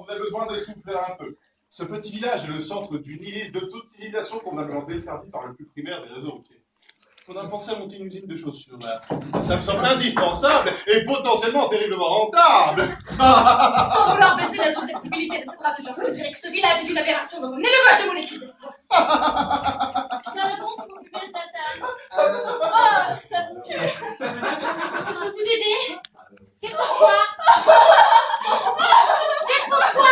vous avez besoin de souffler un peu. Ce petit village est le centre d'une île de toute civilisation probablement desservie par le plus primaire des réseaux routiers. On a pensé à monter une usine de chaussures là. Ça me semble indispensable et potentiellement terriblement rentable. Sans vouloir baisser la susceptibilité de ce brave gens, je dirais que ce village est une aberration dans un élevage de molécules d'espoir. La réponse pour m'occuper de la table. Oh, ça me tue. Je peux vous aider? C'est pourquoi? C'est pourquoi?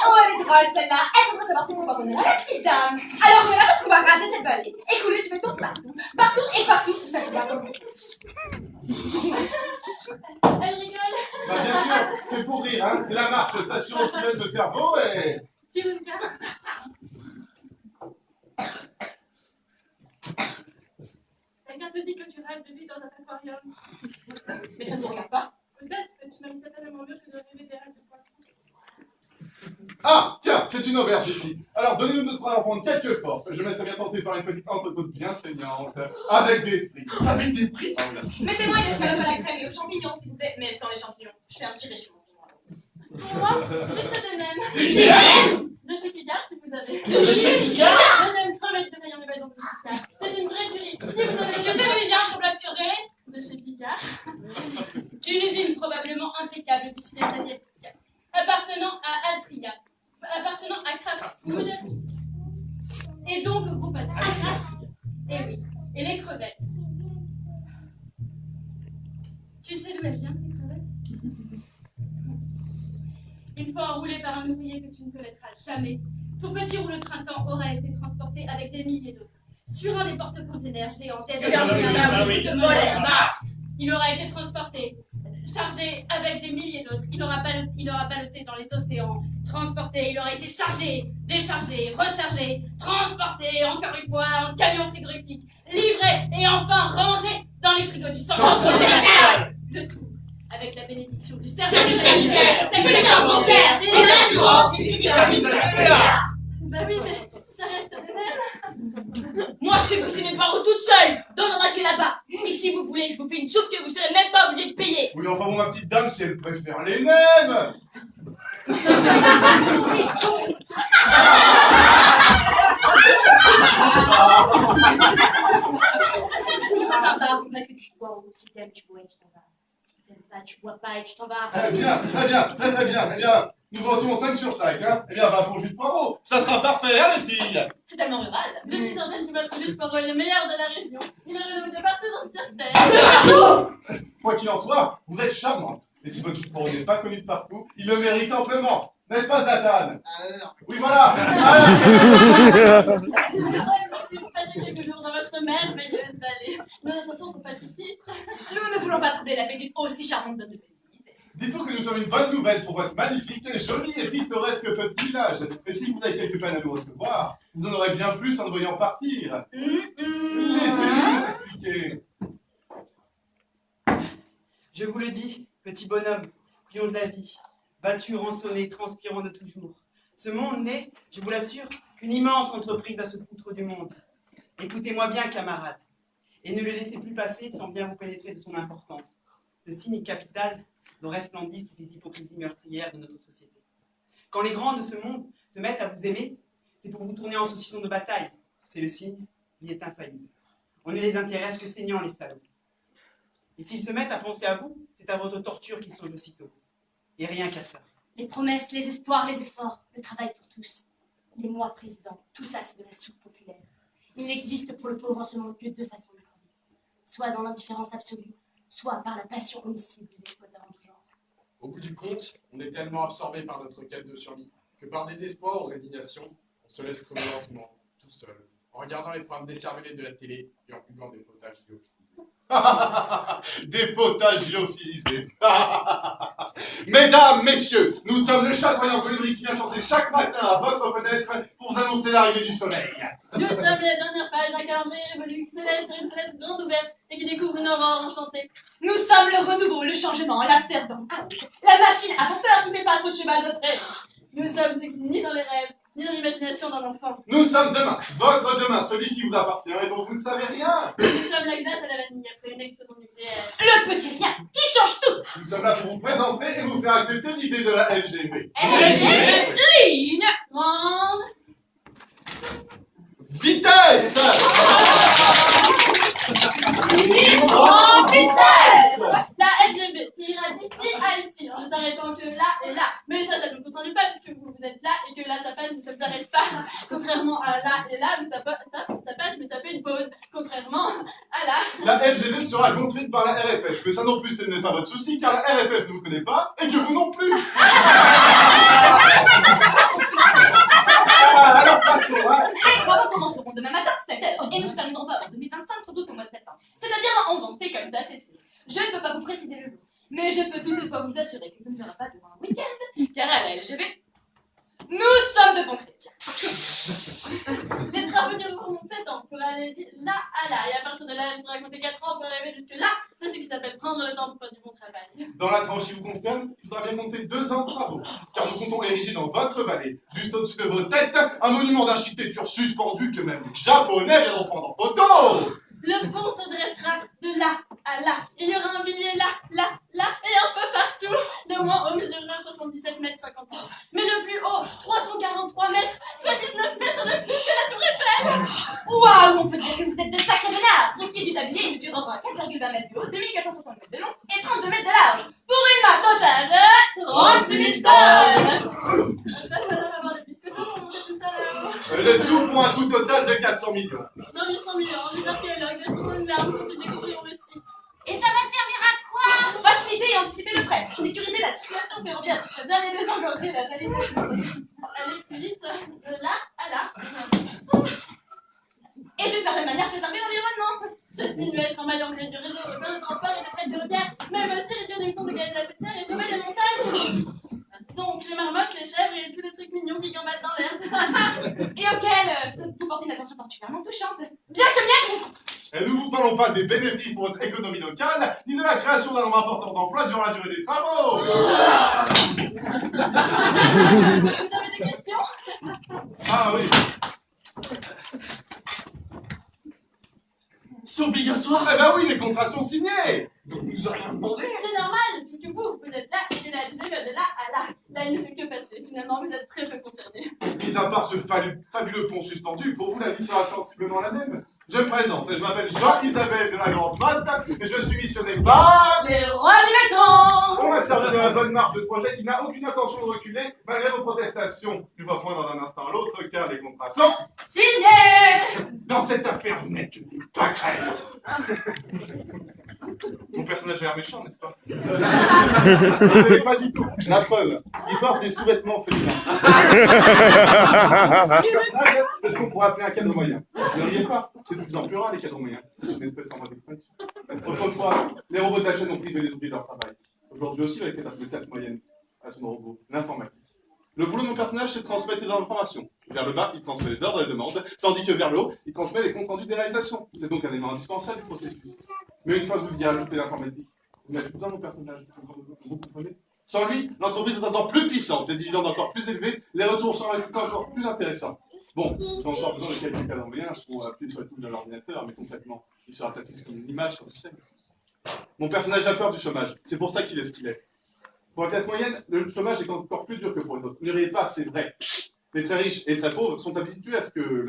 Oh, elle est drôle celle-là. Elle voudrait savoir si on va venir à la petite dame. Alors on est là parce qu'on va raser cette vallée et couler du béton partout. Partout et partout, ça te va comme Elle rigole. Bah bien sûr, c'est pour rire, hein. C'est la marche, station qui laisse le cerveau et... Tu veux bien? Quelqu'un te dit que tu rêves de vie dans un aquarium. Mais ça ne me regarde pas. Peut-être que tu m'aimes tellement mieux que de rêver des rêves de poisson. Ah, tiens, c'est une auberge ici. Alors donnez-nous de quoi en prendre quelques forces. Je me laisserai bien tenter par une petite entrecôte bien saignante, avec des frites. Avec des frites? Ah, voilà. Mettez-moi une escalope à la crème et aux champignons s'il vous plaît. Mais sans les champignons, je fais un petit régime. Pour moi, juste des nems. Des nems? De chez Picard, si vous avez. De chez Picard? De nems crevettes de paillant de maison de Picard. C'est une vraie tuerie. Si vous avez. Tu sais d'où il vient son plat surgelé? De chez Picard. D'une usine probablement impeccable du sud-est asiatique, appartenant à Altria, appartenant à Kraft Food, et donc au groupe Altria. Et oui, et les crevettes. Tu sais d'où elles viennent, les crevettes? Une fois enroulé par un ouvrier que tu ne connaîtras jamais, ton petit rouleau de printemps aura été transporté avec des milliers d'autres sur un des porte-containers géants de Moller. Il aura été transporté, chargé avec des milliers d'autres. Il aura ballotté dans les océans, transporté. Il aura été chargé, déchargé, rechargé, transporté, encore une fois, en camion frigorifique, livré et enfin rangé dans les frigos du centre commercial. Le tout avec la bénédiction du service sanitaire, secteur bancaire, des assurances et du service de la TVA. Bah oui, mais ça reste des nems. Moi, je fais bosser mes parents toute seule, dans le raquet là-bas. Et si vous voulez, je vous fais une soupe que vous serez même pas obligé de payer. Oui, enfin bon, ma petite dame, si elle préfère les nems. C'est sympa, on a que tu bois. Si t'aimes, tu bois et tu t'en vas. Si t'aimes pas, tu bois pas et tu t'en vas. Très bien, très bien, très bien. Eh bien, nous recevons 5 sur 5, hein. Eh bien, va pour jus de poireau. Ça sera parfait, hein, les filles. C'est tellement rural. Je suis certaine que votre jus de poireau est le meilleur de la région. Il est renommé de partout dans cette terre. Quoi qu'il en soit, vous êtes charmante. Et si votre jus de poireau n'est pas connu de partout, il le mérite amplement. N'est-ce pas, Zatan? Oui, voilà. Si vous passez quelques jours dans votre merveilleuse vallée, nos intentions sont pacifistes. Nous ne voulons pas troubler la paix d'une aussi charmante de paisibilité. Dites-vous que nous sommes une bonne nouvelle pour votre magnifique, joli et pittoresque petit village. Et si vous avez quelque peine à nous recevoir, vous en aurez bien plus en nous voyant partir. Laissez-nous nous expliquer. Je vous le dis, petit bonhomme, couillon de la vie, battu, rançonné, transpirant de toujours. Ce monde n'est, je vous l'assure, qu'une immense entreprise à se foutre du monde. Écoutez-moi bien, camarades, et ne le laissez plus passer sans bien vous pénétrer de son importance. Ce cynique capital dont resplendissent toutes les hypocrisies meurtrières de notre société. Quand les grands de ce monde se mettent à vous aimer, c'est pour vous tourner en saucisson de bataille. C'est le signe, il est infaillible. On ne les intéresse que saignant, les salauds. Et s'ils se mettent à penser à vous, c'est à votre torture qu'ils songent aussitôt. Et rien qu'à ça. Les promesses, les espoirs, les efforts, le travail pour tous. Les mois présidents, tout ça c'est de la soupe populaire. Il n'existe pour le pauvre en ce monde que deux façons de crever. Soit dans l'indifférence absolue, soit par la passion homicide des exploiteurs en tout genre. Au bout du compte, on est tellement absorbé par notre quête de survie que par désespoir ou résignation, on se laisse crever lentement, tout seul, en regardant les programmes décervelés de la télé et en buvant des potages lyophilisés. Des potages lyophilisés. Mesdames, messieurs, nous sommes le chatoyant colibri qui vient chanter chaque matin à votre fenêtre pour vous annoncer l'arrivée du soleil. Nous sommes la dernière page d'un calendrier révolu qui se lève sur une fenêtre grande ouverte et qui découvre une aurore enchantée. Nous sommes le renouveau, le changement, l'afterburn, la machine à vapeur qui fait face au cheval de trait. Nous sommes ce qui nie dans les rêves ni dans l'imagination d'un enfant. Nous sommes demain, votre demain, celui qui vous appartient et dont vous ne savez rien. Nous sommes la glace à la vanille après une explosion nucléaire. Le petit rien qui change tout. Nous sommes là pour vous présenter et vous faire accepter l'idée de la LGV. Ligne. Grande. Vitesse! Grande vitesse. La LGV qui ira d'ici à ici, en ne s'arrêtant que là et là. Mais ça ne vous concerne pas puisque vous êtes là et que là ça passe mais ça ne s'arrête pas. Contrairement à là et là, où ça passe mais ça fait une pause. Contrairement à là. La LGV sera construite par la RFF, mais ça non plus ce n'est pas votre souci car la RFF ne vous connaît pas et que vous non plus. Alors passons, hein. Les travaux commenceront demain matin, 7h, et ne se termineront pas en 2025, sans doute au mois de septembre. C'est-à-dire dans 11 ans, c'est comme ça, c'est sûr. Je ne peux pas vous préciser le jour, mais je peux toutefois vous assurer que ce ne sera pas durant un week-end, car à la LGV, nous sommes de bons chrétiens. Les travaux dureront 7 ans pour aller là à là. Et à partir de là, il faudra compter 4 ans pour arriver jusque là. C'est ce qui s'appelle prendre le temps pour faire du bon travail. Dans la tranche qui vous concerne, il faudra bien compter 2 ans de travaux, car nous comptons ériger dans votre vallée, juste au-dessus de vos têtes, un monument d'architecture suspendu que même les Japonais viendront prendre en photo. Le pont se dressera de là à là. Il y aura un billet là, là, là et un peu partout. Le moins haut mesurera 77 mètres 56. Mais le plus haut, 343 mètres, soit 19 mètres de plus, c'est la tour Eiffel. Waouh, on peut dire que vous êtes de sacrés menards. Pour ce qui est du tablier, il mesurera 4,20 mètres de haut, 2460 mètres de long et 32 mètres de large, pour une masse totale de 36 000 tonnes. On va avoir des biscottons, on va tout ça là. Le tout pour un coût total de 400 millions. Non, 800 millions, les archéologues, elles sont une larme quand ils découvriront le site. Et ça va servir à quoi? Faciliter et anticiper le fret, sécuriser la circulation ferroviaire sur cette zone et désengorger la réalisation. Aller plus vite, de là à là. Et d'une certaine manière préserver l'environnement. Cette ligne va être un maillon clé du réseau européen de transport et de fret ferroviaire, mais elle va aussi réduire l'émission de gaz à effet de serre et sauver les montagnes. Donc les marmottes, les chèvres et tous les trucs mignons qui gambadent dans l'air. Et auquel vous portez une attention particulièrement touchante. Bien que bien. Et nous ne vous parlons pas des bénéfices pour votre économie locale, ni de la création d'un nombre important d'emplois durant la durée des travaux. Vous avez des questions? Ah oui. C'est obligatoire. Eh ben oui, les contrats sont signés. Donc nous a rien demandé. C'est normal, puisque vous êtes là et que la LGV va de là à là. Là, il ne fait que passer. Finalement, vous êtes très peu concernés. Mis à part ce fabuleux pont suspendu, pour vous la vie sera sensiblement la même. Je me présente, je m'appelle Jean-Isabelle de la Grande Motte et je suis missionné par... Les rois du béton. On va servir de la bonne marche de ce projet qui n'a aucune intention de reculer malgré vos protestations. Tu vois point dans un instant à l'autre car les contrats sont... Signé. Dans cette affaire, vous n'êtes que des pâquerettes. Mon personnage a l'air méchant, n'est-ce pas? Je ne l'ai pas du tout. La preuve, il porte des sous-vêtements féminins. C'est ce qu'on pourrait appeler un cadre moyen. Ne riez pas, c'est de plus en plus rare les cadres moyens. C'est une espèce en voie d'extinction. Autrefois, les robots de la chaîne ont privé les ouvriers de leur travail. Aujourd'hui aussi, avec les classe moyenne à son robot, l'informatique. Le boulot de mon personnage, c'est de transmettre les informations. Vers le bas, il transmet les ordres et les demandes, tandis que vers le haut, il transmet les comptes rendus des réalisations. C'est donc un élément indispensable du processus. Mais une fois que vous y ajoutez l'informatique, vous n'avez plus besoin de mon personnage. Vous comprenez? Sans lui, l'entreprise est encore plus puissante, les dividendes encore plus élevés, les retours sur investissement encore plus intéressants. Bon, j'ai encore besoin de quelques cadres moyens pour appuyer sur les touches de l'ordinateur, mais concrètement, il sera tactique comme une image sur du sel. Mon personnage a peur du chômage, c'est pour ça qu'il est ce qu'il est. Pour la classe moyenne, le chômage est encore plus dur que pour les autres. Ne riez pas, c'est vrai. Les très riches et très pauvres sont habitués à ce que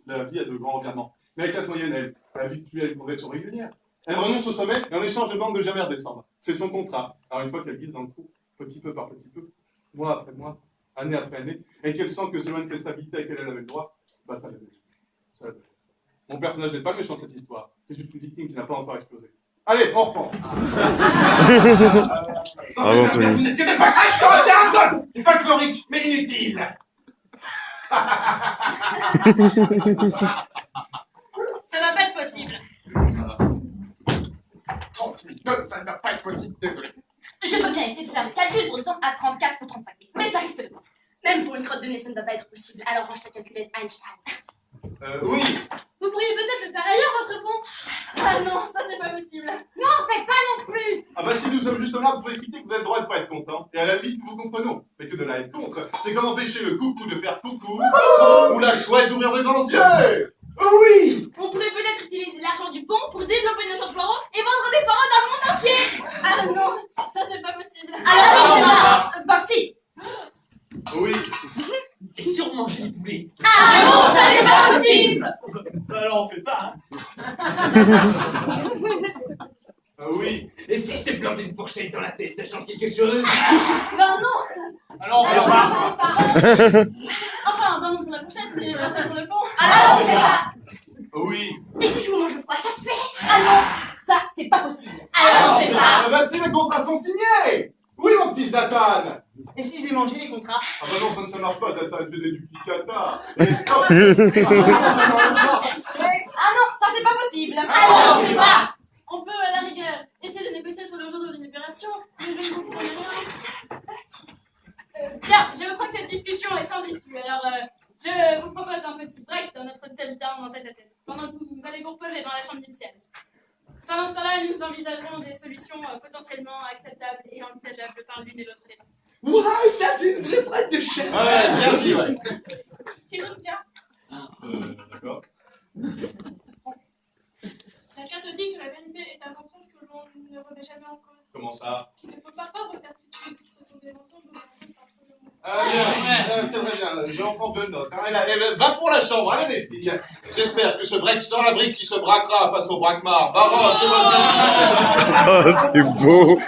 la vie a de grands revirements. Mais la classe moyenne, elle, est habituée à une progression régulière. Elle renonce au sommet et en échange demande de jamais redescendre. C'est son contrat. Alors une fois qu'elle glisse dans le trou, petit peu par petit peu, mois après mois, année après année, et qu'elle sent que selon une stabilité à laquelle elle avait le droit, bah ça la donne. Mon personnage n'est pas le méchant de cette histoire. C'est juste une victime qui n'a pas encore explosé. Allez, on reprend. Ah bon, Tony. Vous n'êtes que des pâquerettes sur un terrain de golf. Du folklorique, mais inutile. Ça va pas être possible. 30 000 tonnes, ça ne va pas être possible, désolé. Je peux bien essayer de faire des calculs pour descendre à 34 ou 35 000, mais ça risque de passer. Même pour une crotte de nez, ça ne va pas être possible. Alors range ta calculette Einstein. Oui. Vous pourriez peut-être le faire ailleurs, votre pont. Ah non, ça c'est pas possible. Non, faites pas non plus. Ah bah si nous sommes juste là pour éviter que vous avez le droit de pas être content. Et à la limite, nous vous comprenons. Mais que de la haine contre. C'est comme empêcher le coucou de faire coucou, ou la chouette d'ouvrir de grands yeux. Oui! On pourrait peut-être utiliser l'argent du pont pour développer nos champs de poireaux et vendre des poireaux dans le monde entier. Ah non, ça c'est pas possible. Alors, Bah si. Oui. Et si on mangeait des poulets? ah non, ça c'est pas possible. Alors on fait pas, hein? Oui. Et si je t'ai planté une fourchette dans la tête, ça change quelque chose? Ben non. Alors on fait pas. Enfin, ben non pour la fourchette, mais ben c'est pour le pont. Alors, on fait pas. Oui. Et si je vous mange le foie, ça se fait. Ah non, ça c'est pas possible. Alors on fait pas. Ah bah si les contrats sont signés. Oui, mon petit Zlatan. Et si je vais manger les contrats? Ah bah non, ça ne marche pas, Zlatan, je fais des duplicata. Et Ah non, ça c'est pas possible. Alors on fait pas. On peut à la rigueur essayer de négocier sur le jour de libération, mais je ne comprends rien. Bien, je crois que cette discussion est sans issue. Alors, je vous propose un petit break dans notre touchdown en tête-à-tête, pendant que vous allez vous reposer dans la chambre nuptiale. Pendant ce temps-là, nous envisagerons des solutions potentiellement acceptables et envisageables par l'une et l'autre des parties. Ouah, ça c'est une vraie phrase de chef. Ouais, bien dit, ouais. C'est le cas. D'accord. La carte dit que la vérité est un mensonge que l'on ne remet jamais en cause. Comment ça? Qu'il ne faut pas croire aux certitudes. Ce sont des mensonges ou des mensonges par trop de mots. Ah bien, très bien, j'en prends bonne note. Hein. Va pour la chambre, allez les filles. J'espère que ce break sans la brique qui se braquera face au braquemar. Baroque, Oh, c'est beau.